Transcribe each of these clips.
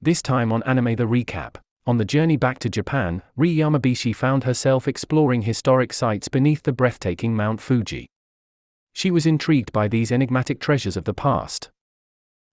This time on Anime The Recap. On the journey back to Japan, Rie Yamabishi found herself exploring historic sites beneath the breathtaking Mount Fuji. She was intrigued by these enigmatic treasures of the past.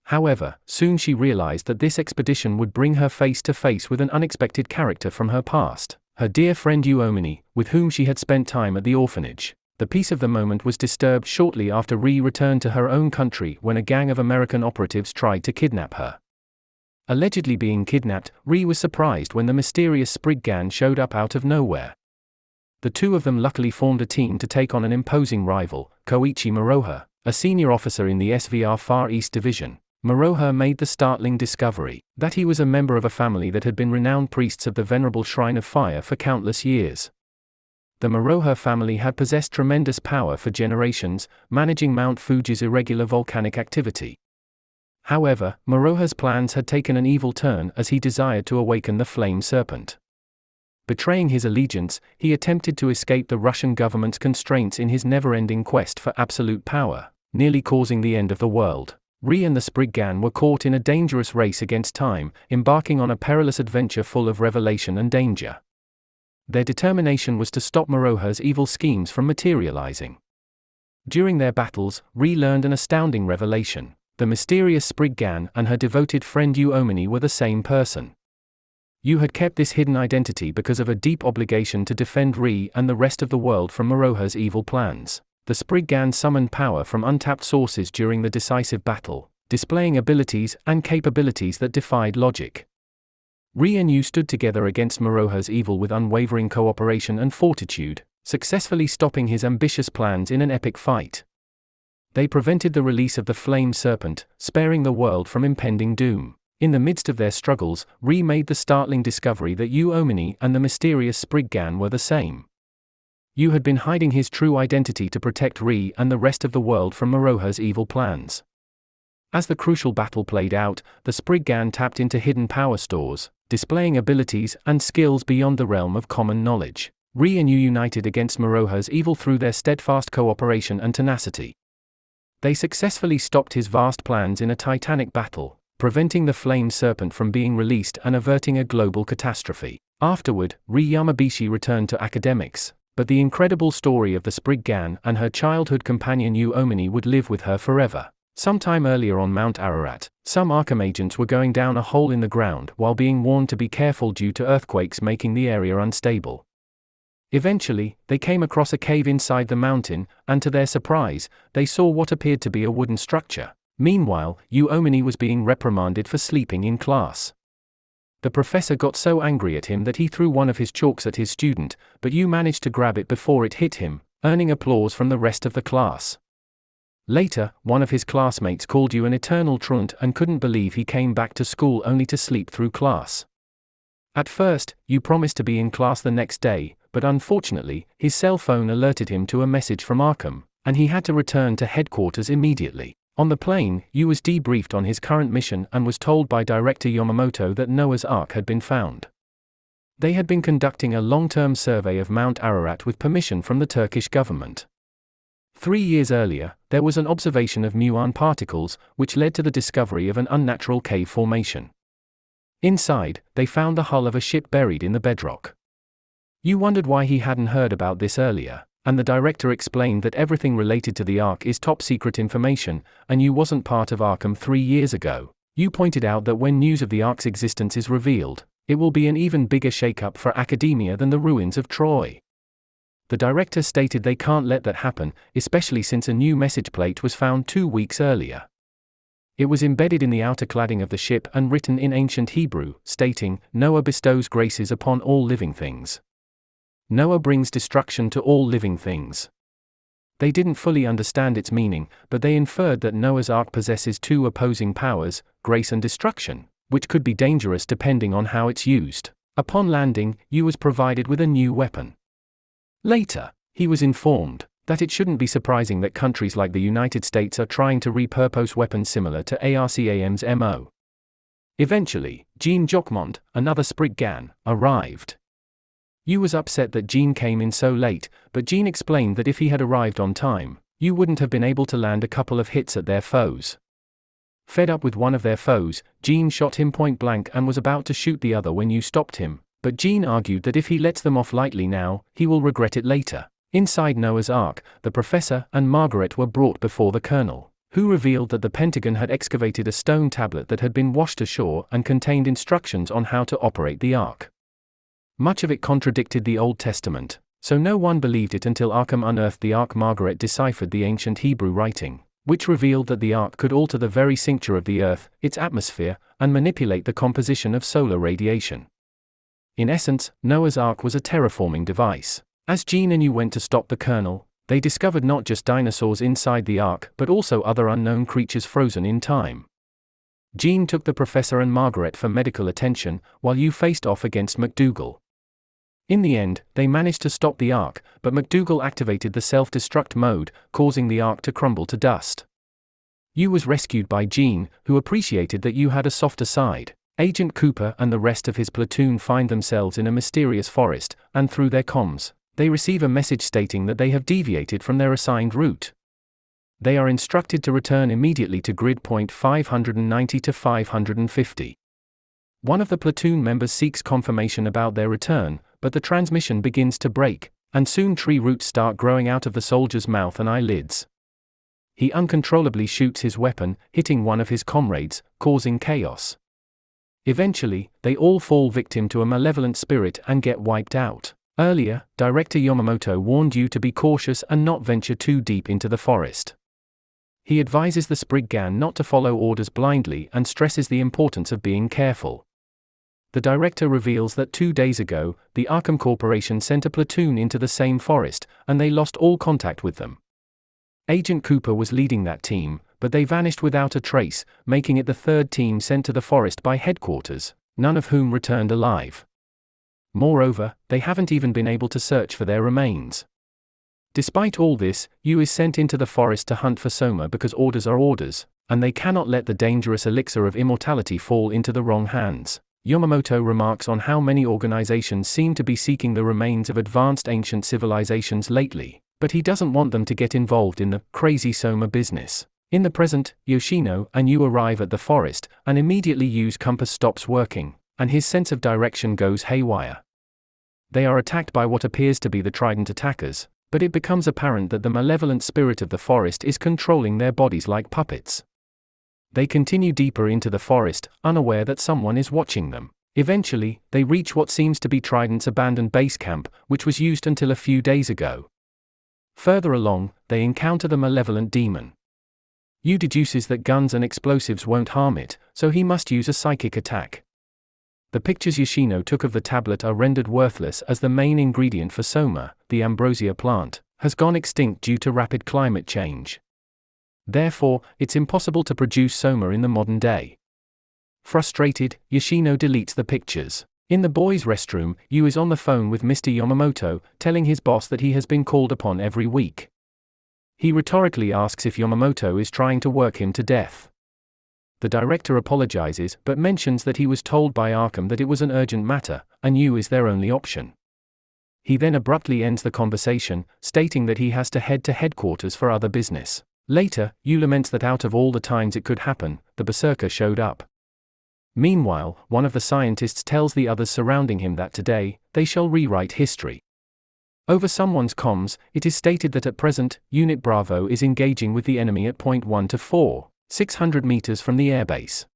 However, soon she realized that this expedition would bring her face to face with an unexpected character from her past, her dear friend Uomini, with whom she had spent time at the orphanage. The peace of the moment was disturbed shortly after Rie returned to her own country when a gang of American operatives tried to kidnap her. Allegedly being kidnapped, Rie was surprised when the mysterious Spriggan showed up out of nowhere. The two of them luckily formed a team to take on an imposing rival, Koichi Moroha, a senior officer in the SVR Far East Division. Moroha made the startling discovery that he was a member of a family that had been renowned priests of the Venerable Shrine of Fire for countless years. The Moroha family had possessed tremendous power for generations, managing Mount Fuji's irregular volcanic activity. However, Moroha's plans had taken an evil turn as he desired to awaken the Flame Serpent. Betraying his allegiance, he attempted to escape the Russian government's constraints in his never-ending quest for absolute power, nearly causing the end of the world. Rie and the Spriggan were caught in a dangerous race against time, embarking on a perilous adventure full of revelation and danger. Their determination was to stop Moroha's evil schemes from materializing. During their battles, Rie learned an astounding revelation. The mysterious Spriggan and her devoted friend Uomini were the same person. Yu had kept this hidden identity because of a deep obligation to defend Rie and the rest of the world from Moroha's evil plans. The Spriggan summoned power from untapped sources during the decisive battle, displaying abilities and capabilities that defied logic. Rie and Yu stood together against Moroha's evil with unwavering cooperation and fortitude, successfully stopping his ambitious plans in an epic fight. They prevented the release of the Flame Serpent, sparing the world from impending doom. In the midst of their struggles, Rie made the startling discovery that Uomini and the mysterious Spriggan were the same. Yu had been hiding his true identity to protect Rie and the rest of the world from Moroha's evil plans. As the crucial battle played out, the Spriggan tapped into hidden power stores, displaying abilities and skills beyond the realm of common knowledge. Rie and Yu united against Moroha's evil through their steadfast cooperation and tenacity. They successfully stopped his vast plans in a titanic battle, preventing the Flame Serpent from being released and averting a global catastrophe. Afterward, Rie Yamabishi returned to academics, but the incredible story of the Spriggan and her childhood companion Uomini would live with her forever. Sometime earlier on Mount Ararat, some Arkham agents were going down a hole in the ground while being warned to be careful due to earthquakes making the area unstable. Eventually, they came across a cave inside the mountain, and to their surprise, they saw what appeared to be a wooden structure. Meanwhile, Uomini was being reprimanded for sleeping in class. The professor got so angry at him that he threw one of his chalks at his student, but Yu managed to grab it before it hit him, earning applause from the rest of the class. Later, one of his classmates called Yu an eternal truant and couldn't believe he came back to school only to sleep through class. At first, Yu promised to be in class the next day, but unfortunately, his cell phone alerted him to a message from Arkham, and he had to return to headquarters immediately. On the plane, Yu was debriefed on his current mission and was told by Director Yamamoto that Noah's Ark had been found. They had been conducting a long-term survey of Mount Ararat with permission from the Turkish government. 3 years earlier, there was an observation of muon particles, which led to the discovery of an unnatural cave formation. Inside, they found the hull of a ship buried in the bedrock. Yu wondered why he hadn't heard about this earlier, and the director explained that everything related to the Ark is top-secret information, and Yu wasn't part of Arkham 3 years ago. Yu pointed out that when news of the Ark's existence is revealed, it will be an even bigger shake-up for academia than the ruins of Troy. The director stated they can't let that happen, especially since a new message plate was found 2 weeks earlier. It was embedded in the outer cladding of the ship and written in ancient Hebrew, stating, "Noah bestows graces upon all living things. Noah brings destruction to all living things." They didn't fully understand its meaning, but they inferred that Noah's Ark possesses two opposing powers, grace and destruction, which could be dangerous depending on how it's used. Upon landing, Yu was provided with a new weapon. Later, he was informed that it shouldn't be surprising that countries like the United States are trying to repurpose weapons similar to ARCAM's MO. Eventually, Jean Jacquemont, another Spriggan, arrived. Yu was upset that Jean came in so late, but Jean explained that if he had arrived on time, Yu wouldn't have been able to land a couple of hits at their foes. Fed up with one of their foes, Gene shot him point blank and was about to shoot the other when you stopped him, but Gene argued that if he lets them off lightly now, he will regret it later. Inside Noah's Ark, the professor and Margaret were brought before the colonel, who revealed that the Pentagon had excavated a stone tablet that had been washed ashore and contained instructions on how to operate the Ark. Much of it contradicted the Old Testament, so no one believed it until Arkham unearthed the Ark. Margaret deciphered the ancient Hebrew writing, which revealed that the Ark could alter the very cincture of the Earth, its atmosphere, and manipulate the composition of solar radiation. In essence, Noah's Ark was a terraforming device. As Gene and you went to stop the colonel, they discovered not just dinosaurs inside the Ark but also other unknown creatures frozen in time. Gene took the professor and Margaret for medical attention, while you faced off against MacDougall. In the end, they managed to stop the Ark, but MacDougall activated the self-destruct mode, causing the Ark to crumble to dust. You was rescued by Gene, who appreciated that you had a softer side. Agent Cooper and the rest of his platoon find themselves in a mysterious forest, and through their comms, they receive a message stating that they have deviated from their assigned route. They are instructed to return immediately to grid point 590 to 550. One of the platoon members seeks confirmation about their return, but the transmission begins to break, and soon tree roots start growing out of the soldier's mouth and eyelids. He uncontrollably shoots his weapon, hitting one of his comrades, causing chaos. Eventually, they all fall victim to a malevolent spirit and get wiped out. Earlier, Director Yamamoto warned you to be cautious and not venture too deep into the forest. He advises the Spriggan not to follow orders blindly and stresses the importance of being careful. The director reveals that 2 days ago, the Arkham Corporation sent a platoon into the same forest, and they lost all contact with them. Agent Cooper was leading that team, but they vanished without a trace, making it the third team sent to the forest by headquarters, none of whom returned alive. Moreover, they haven't even been able to search for their remains. Despite all this, you is sent into the forest to hunt for Soma because orders are orders, and they cannot let the dangerous elixir of immortality fall into the wrong hands. Yamamoto remarks on how many organizations seem to be seeking the remains of advanced ancient civilizations lately, but he doesn't want them to get involved in the crazy Soma business. In the present, Yoshino and you arrive at the forest, and immediately Yu's compass stops working, and his sense of direction goes haywire. They are attacked by what appears to be the Trident attackers, but it becomes apparent that the malevolent spirit of the forest is controlling their bodies like puppets. They continue deeper into the forest, unaware that someone is watching them. Eventually, they reach what seems to be Trident's abandoned base camp, which was used until a few days ago. Further along, they encounter the malevolent demon. Yu deduces that guns and explosives won't harm it, so he must use a psychic attack. The pictures Yoshino took of the tablet are rendered worthless as the main ingredient for Soma, the ambrosia plant, has gone extinct due to rapid climate change. Therefore, it's impossible to produce Soma in the modern day. Frustrated, Yoshino deletes the pictures. In the boys' restroom, Yu is on the phone with Mr. Yamamoto, telling his boss that he has been called upon every week. He rhetorically asks if Yamamoto is trying to work him to death. The director apologizes but mentions that he was told by Arkham that it was an urgent matter, and Yu is their only option. He then abruptly ends the conversation, stating that he has to head to headquarters for other business. Later, Yu laments that out of all the times it could happen, the Berserker showed up. Meanwhile, one of the scientists tells the others surrounding him that today, they shall rewrite history. Over someone's comms, it is stated that at present, Unit Bravo is engaging with the enemy at point 1 to 4, 600 meters from the airbase.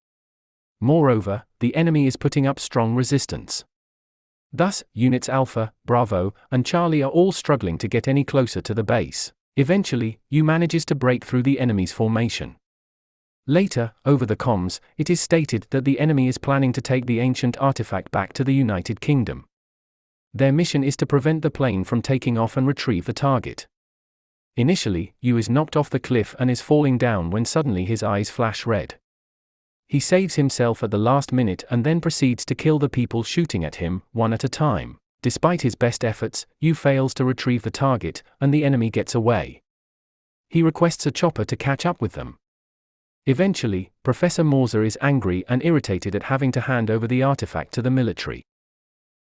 Moreover, the enemy is putting up strong resistance. Thus, Units Alpha, Bravo, and Charlie are all struggling to get any closer to the base. Eventually, Yu manages to break through the enemy's formation. Later, over the comms, it is stated that the enemy is planning to take the ancient artifact back to the United Kingdom. Their mission is to prevent the plane from taking off and retrieve the target. Initially, Yu is knocked off the cliff and is falling down when suddenly his eyes flash red. He saves himself at the last minute and then proceeds to kill the people shooting at him, one at a time. Despite his best efforts, Yu fails to retrieve the target, and the enemy gets away. He requests a chopper to catch up with them. Eventually, Professor Morza is angry and irritated at having to hand over the artifact to the military.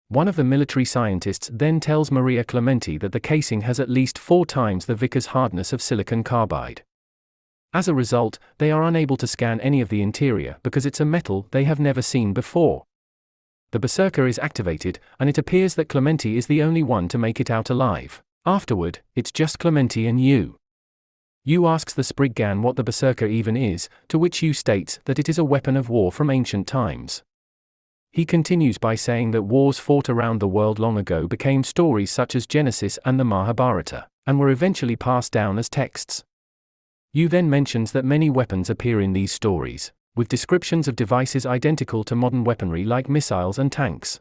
One of the military scientists then tells Maria Clementi that the casing has at least 4 times the Vickers hardness of silicon carbide. As a result, they are unable to scan any of the interior because it's a metal they have never seen before. The Berserker is activated, and it appears that Clementi is the only one to make it out alive. Afterward, it's just Clementi and Yu. Yu asks the Spriggan what the Berserker even is, to which Yu states that it is a weapon of war from ancient times. He continues by saying that wars fought around the world long ago became stories such as Genesis and the Mahabharata, and were eventually passed down as texts. Yu then mentions that many weapons appear in these stories, with descriptions of devices identical to modern weaponry like missiles and tanks.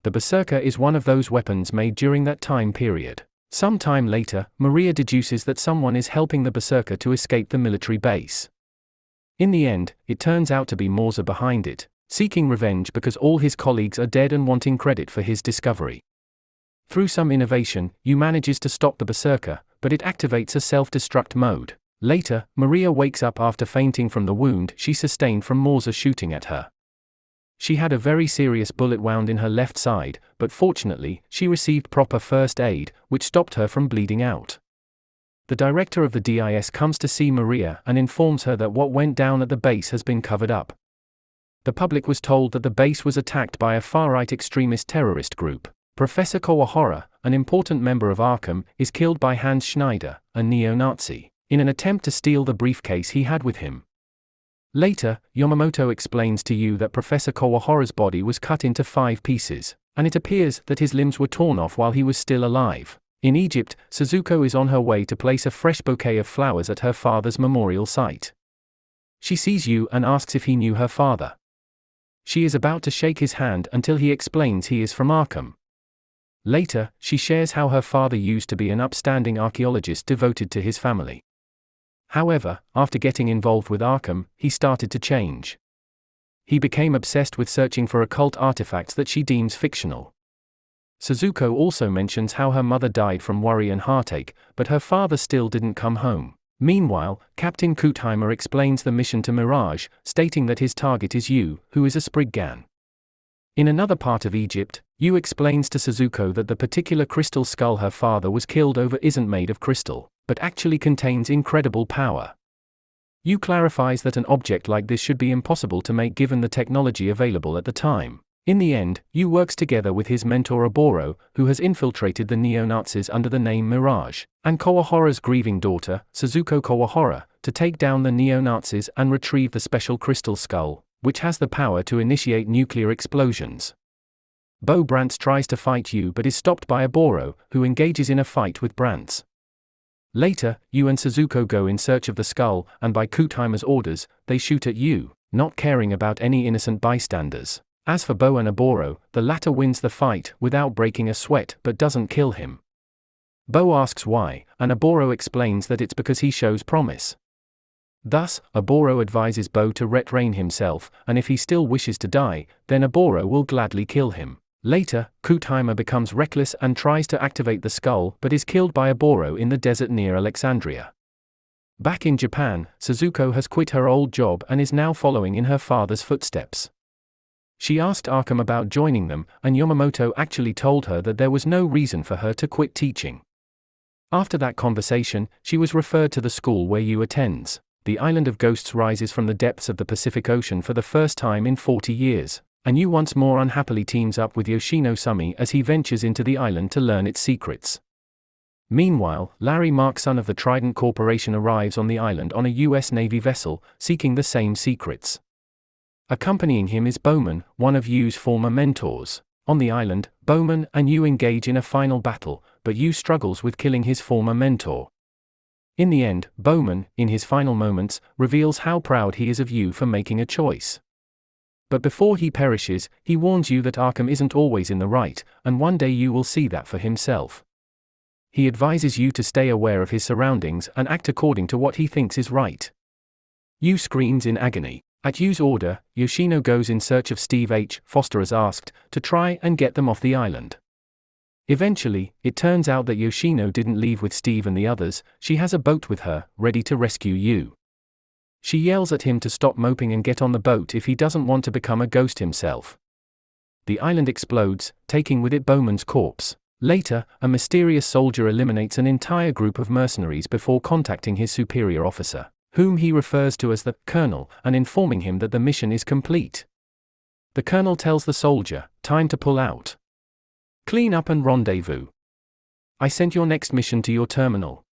The Berserker is one of those weapons made during that time period. Some time later, Maria deduces that someone is helping the Berserker to escape the military base. In the end, it turns out to be Morza behind it, seeking revenge because all his colleagues are dead and wanting credit for his discovery. Through some innovation, Yu manages to stop the Berserker, but it activates a self-destruct mode. Later, Maria wakes up after fainting from the wound she sustained from Morza shooting at her. She had a very serious bullet wound in her left side, but fortunately, she received proper first aid, which stopped her from bleeding out. The director of the DIS comes to see Maria and informs her that what went down at the base has been covered up. The public was told that the base was attacked by a far-right extremist terrorist group. Professor Kawahara, an important member of Arkham, is killed by Hans Schneider, a neo-Nazi, in an attempt to steal the briefcase he had with him. Later, Yamamoto explains to Yu that Professor Kawahara's body was cut into 5 pieces, and it appears that his limbs were torn off while he was still alive. In Egypt, Suzuko is on her way to place a fresh bouquet of flowers at her father's memorial site. She sees Yu and asks if he knew her father. She is about to shake his hand until he explains he is from Arkham. Later, she shares how her father used to be an upstanding archaeologist devoted to his family. However, after getting involved with Arkham, he started to change. He became obsessed with searching for occult artifacts that she deems fictional. Suzuko also mentions how her mother died from worry and heartache, but her father still didn't come home. Meanwhile, Captain Kutheimer explains the mission to Mirage, stating that his target is Yu, who is a Spriggan. In another part of Egypt, Yu explains to Suzuko that the particular crystal skull her father was killed over isn't made of crystal, but actually contains incredible power. Yu clarifies that an object like this should be impossible to make given the technology available at the time. In the end, Yu works together with his mentor Oboro, who has infiltrated the neo-Nazis under the name Mirage, and Kawahara's grieving daughter, Suzuko Kawahara, to take down the neo-Nazis and retrieve the special crystal skull, which has the power to initiate nuclear explosions. Bo Brantz tries to fight Yu but is stopped by Oboro, who engages in a fight with Brantz. Later, Yu and Suzuko go in search of the skull, and by Kutheimer's orders, they shoot at Yu, not caring about any innocent bystanders. As for Bo and Oboro, the latter wins the fight without breaking a sweat but doesn't kill him. Bo asks why, and Oboro explains that it's because he shows promise. Thus, Oboro advises Bo to retrain himself, and if he still wishes to die, then Oboro will gladly kill him. Later, Kutheimer becomes reckless and tries to activate the skull but is killed by Oboro in the desert near Alexandria. Back in Japan, Suzuko has quit her old job and is now following in her father's footsteps. She asked Arkham about joining them, and Yamamoto actually told her that there was no reason for her to quit teaching. After that conversation, she was referred to the school where Yu attends. The island of Ghosts rises from the depths of the Pacific Ocean for the first time in 40 years. And Yu once more unhappily teams up with Yoshino Sumi as he ventures into the island to learn its secrets. Meanwhile, Larry Mark, son of the Trident Corporation, arrives on the island on a US Navy vessel, seeking the same secrets. Accompanying him is Bowman, one of Yu's former mentors. On the island, Bowman and Yu engage in a final battle, but Yu struggles with killing his former mentor. In the end, Bowman, in his final moments, reveals how proud he is of Yu for making a choice. But before he perishes, he warns Yu that Arkham isn't always in the right, and one day Yu will see that for himself. He advises Yu to stay aware of his surroundings and act according to what he thinks is right. Yu screams in agony. At Yu's order, Yoshino goes in search of Steve H. Foster as asked, to try and get them off the island. Eventually, it turns out that Yoshino didn't leave with Steve and the others. She has a boat with her, ready to rescue Yu. She yells at him to stop moping and get on the boat if he doesn't want to become a ghost himself. The island explodes, taking with it Bowman's corpse. Later, a mysterious soldier eliminates an entire group of mercenaries before contacting his superior officer, whom he refers to as the Colonel, and informing him that the mission is complete. The Colonel tells the soldier, "Time to pull out. Clean up and rendezvous. I sent your next mission to your terminal."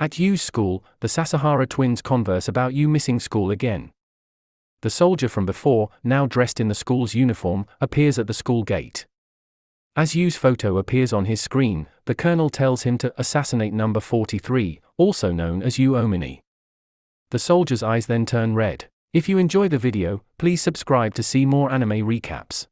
At Yu's school, the Sasahara twins converse about Yu missing school again. The soldier from before, now dressed in the school's uniform, appears at the school gate. As Yu's photo appears on his screen, the Colonel tells him to assassinate number 43, also known as Yu Omini. The soldier's eyes then turn red. If you enjoy the video, please subscribe to see more anime recaps.